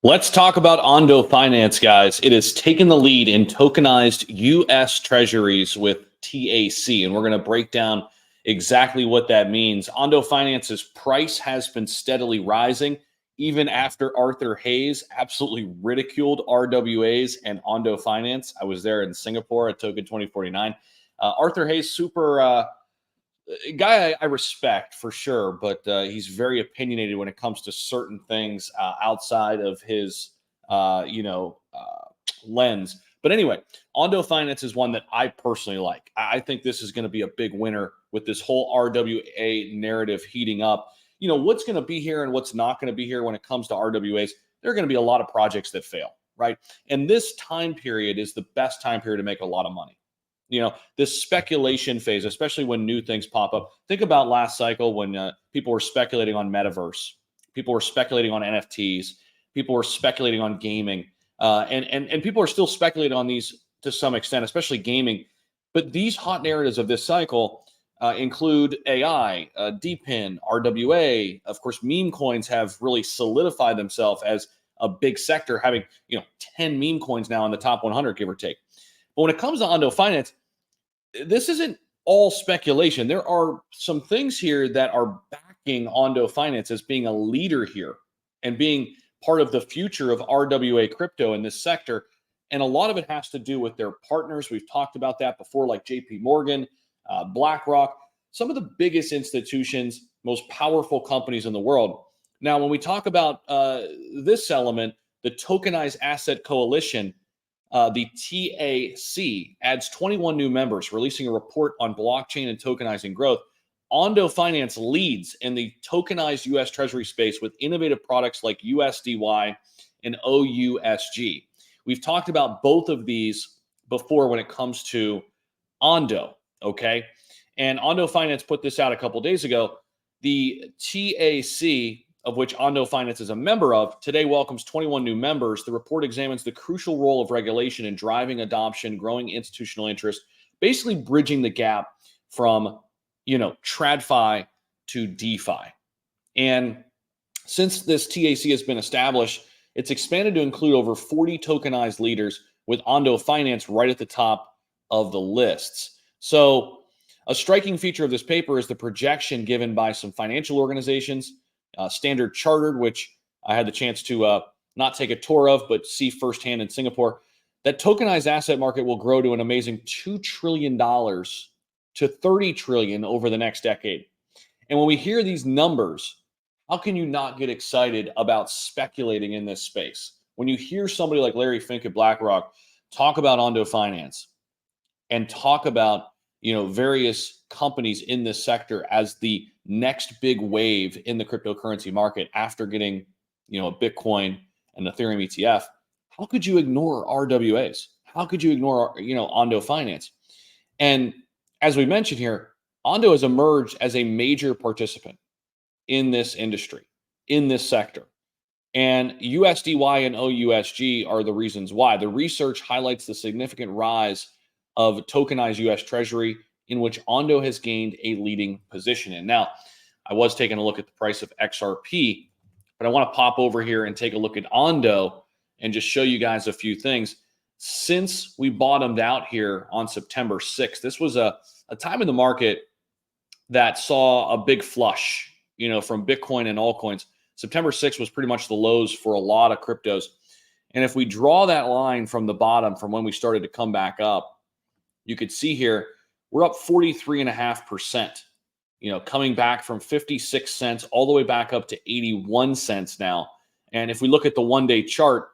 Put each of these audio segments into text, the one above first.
Let's talk about ONDO Finance, guys. It has taken the lead in tokenized U.S. Treasuries with TAC, and we're going to break down exactly what that means. ONDO Finance's price has been steadily rising, even after Arthur Hayes absolutely ridiculed RWAs and ONDO Finance. I was there in Singapore at Token 2049. Arthur Hayes, super a guy I respect for sure, but he's very opinionated when it comes to certain things outside of his, lens. But anyway, Ondo Finance is one that I personally like. I think this is going to be a big winner with this whole RWA narrative heating up. You know, what's going to be here and what's not going to be here when it comes to RWAs. There are going to be a lot of projects that fail, right? And this time period is the best time period to make a lot of money. This speculation phase, especially when new things pop up. Think about last cycle when people were speculating on metaverse, people were speculating on NFTs, people were speculating on gaming, and people are still speculating on these to some extent, especially gaming. But these hot narratives of this cycle include AI, DPIN, RWA. Of course, meme coins have really solidified themselves as a big sector, having 10 meme coins now in the top 100, give or take. But when it comes to Ondo Finance, this isn't all speculation. There are some things here that are backing Ondo Finance as being a leader here and being part of the future of RWA crypto in this sector. And a lot of it has to do with their partners. We've talked about that before, like JP Morgan, BlackRock, some of the biggest institutions, most powerful companies in the world. Now, when we talk about this element, the Tokenized Asset Coalition, the TAC adds 21 new members, releasing a report on blockchain and tokenizing growth. Ondo Finance leads in the tokenized U.S. Treasury space with innovative products like USDY and OUSG. We've talked about both of these before when it comes to Ondo, okay? And Ondo Finance put this out a couple days ago. The TAC, of which Ondo Finance is a member of, today welcomes 21 new members. The report examines the crucial role of regulation in driving adoption, growing institutional interest, basically bridging the gap from, TradFi to DeFi. And since this TAC has been established, it's expanded to include over 40 tokenized leaders, with Ondo Finance right at the top of the lists. So a striking feature of this paper is the projection given by some financial organizations, Standard Chartered, which I had the chance to not take a tour of, but see firsthand in Singapore, that tokenized asset market will grow to an amazing $2 trillion to $30 trillion over the next decade. And when we hear these numbers, how can you not get excited about speculating in this space? When you hear somebody like Larry Fink at BlackRock talk about Ondo Finance and talk about various companies in this sector as the next big wave in the cryptocurrency market after getting, a Bitcoin and Ethereum ETF, how could you ignore RWAs? How could you ignore, Ondo Finance? And as we mentioned here, Ondo has emerged as a major participant in this industry, in this sector. And USDY and OUSG are the reasons why. The research highlights the significant rise of tokenized U.S. Treasury, in which Ondo has gained a leading position in. Now, I was taking a look at the price of XRP, but I want to pop over here and take a look at Ondo and just show you guys a few things. Since we bottomed out here on September 6th, this was a time in the market that saw a big flush, from Bitcoin and altcoins. September 6th was pretty much the lows for a lot of cryptos. And if we draw that line from the bottom, from when we started to come back up, you could see here, we're up 43.5%, coming back from 56 cents all the way back up to 81 cents now. And if we look at the one-day chart,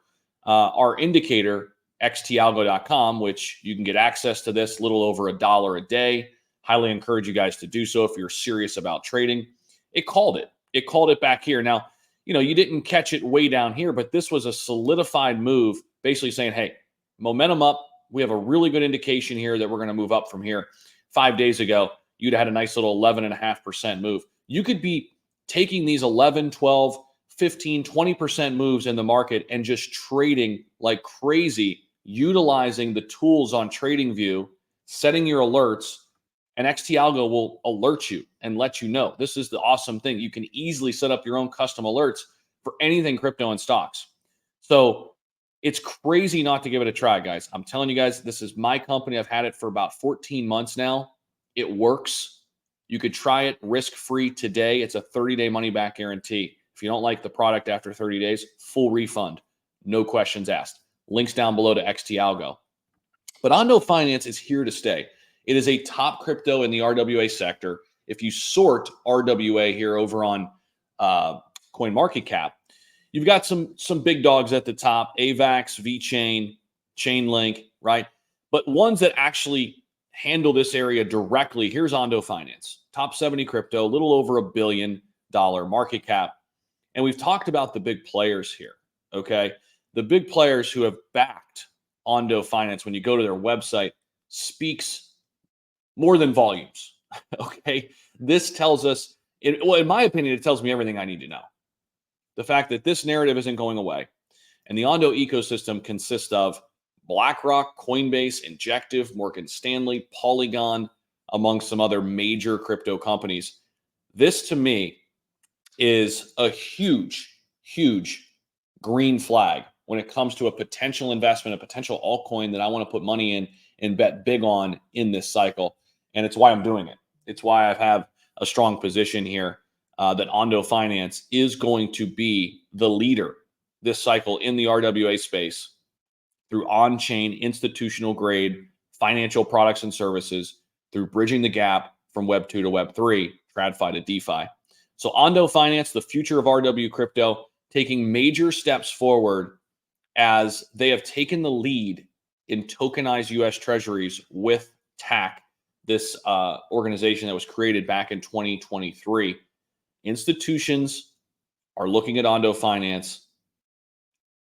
our indicator, xtalgo.com, which you can get access to this little over $1 a day. Highly encourage you guys to do so if you're serious about trading. It called it. It called it back here. Now, you didn't catch it way down here, but this was a solidified move, basically saying, hey, momentum up. We have a really good indication here that we're going to move up from here. 5 days ago, you'd had a nice little 11.5% move. You could be taking these 11, 12, 15, 20% moves in the market and just trading like crazy, utilizing the tools on TradingView, setting your alerts, and XTAlgo will alert you and let you know. This is the awesome thing. You can easily set up your own custom alerts for anything crypto and stocks. So it's crazy not to give it a try, guys. I'm telling you guys, this is my company. I've had it for about 14 months now. It works. You could try it risk-free today. It's a 30-day money-back guarantee. If you don't like the product after 30 days, full refund. No questions asked. Links down below to XT Algo. But ONDO Finance is here to stay. It is a top crypto in the RWA sector. If you sort RWA here over on CoinMarketCap, you've got some big dogs at the top: AVAX, VeChain, Chainlink, right? But ones that actually handle this area directly, here's ONDO Finance. Top 70 crypto, a little over $1 billion market cap. And we've talked about the big players here, okay? The big players who have backed ONDO Finance, when you go to their website, speaks more than volumes, okay? This tells us, in my opinion, it tells me everything I need to know. The fact that this narrative isn't going away, and the ONDO ecosystem consists of BlackRock, Coinbase, Injective, Morgan Stanley, Polygon, among some other major crypto companies. This, to me, is a huge, huge green flag when it comes to a potential investment, a potential altcoin that I want to put money in and bet big on in this cycle. And it's why I'm doing it. It's why I have a strong position here that ONDO Finance is going to be the leader this cycle in the RWA space through on-chain institutional grade financial products and services, through bridging the gap from Web 2 to Web 3, TradFi to DeFi. So ONDO Finance, the future of RW crypto, taking major steps forward as they have taken the lead in tokenized US Treasuries with TAC, this organization that was created back in 2023. Institutions are looking at ONDO Finance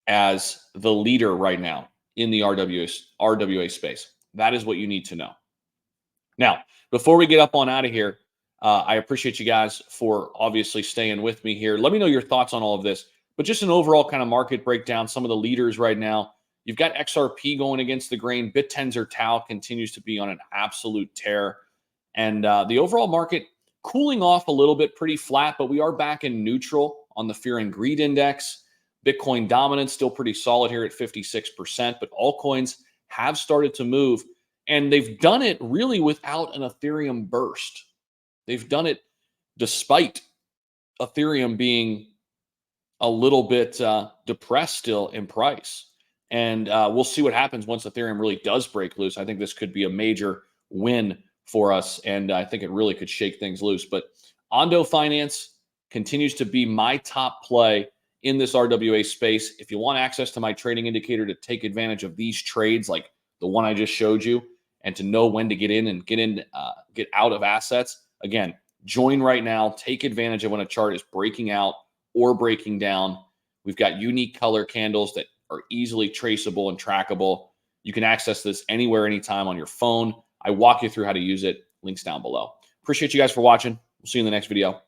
as the leader right now in the RWA space. That is what you need to know. Now, before we get up on out of here, I appreciate you guys for obviously staying with me here. Let me know your thoughts on all of this, but just an overall kind of market breakdown, some of the leaders right now. You've got XRP going against the grain. BitTensor Tau continues to be on an absolute tear. And the overall market cooling off a little bit, pretty flat, but we are back in neutral on the Fear and Greed Index. Bitcoin dominance still pretty solid here at 56%, but altcoins have started to move, and they've done it really without an Ethereum burst. They've done it despite Ethereum being a little bit depressed still in price. And we'll see what happens once Ethereum really does break loose. I think this could be a major win for us, and I think it really could shake things loose. But ONDO Finance continues to be my top play in this RWA space. If you want access to my trading indicator to take advantage of these trades like the one I just showed you, and to know when to get in and get out of assets, again, join right now. Take advantage of when a chart is breaking out or breaking down. We've got unique color candles that are easily traceable and trackable. You can access this anywhere, anytime on your phone. I walk you through how to use it. Links down below. Appreciate you guys for watching. We'll see you in the next video.